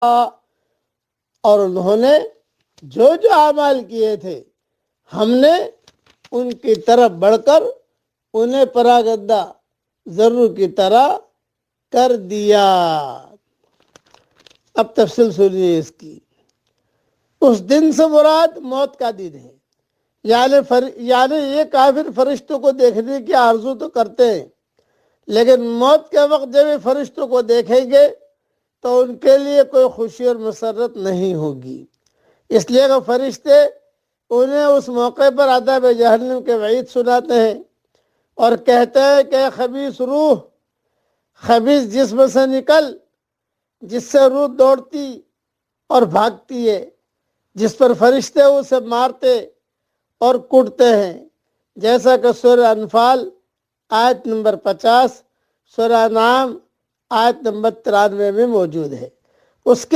اور انہوں نے جو جو اعمال کیے تھے ہم نے ان کی طرف بڑھ کر انہیں پراگندہ ضرور کی طرح کر دیا۔ اب تفصیل سنیے اس کی۔ اس دن سے مراد موت کا دن ہے، یعنی یہ کافر فرشتوں کو دیکھنے کی آرزو تو کرتے ہیں، لیکن موت کے وقت جب یہ فرشتوں کو دیکھیں گے تو ان کے لیے کوئی خوشی اور مسرت نہیں ہوگی، اس لیے کہ فرشتے انہیں اس موقع پر عذاب جہنم کے وعید سناتے ہیں اور کہتے ہیں کہ خبیث روح، خبیث جسم سے نکل، جس سے روح دوڑتی اور بھاگتی ہے، جس پر فرشتے اسے مارتے اور کوٹتے ہیں، جیسا کہ سورہ انفال آیت نمبر 50، سورہ انعام آیت نمبر 93 میں موجود ہے۔ اس کے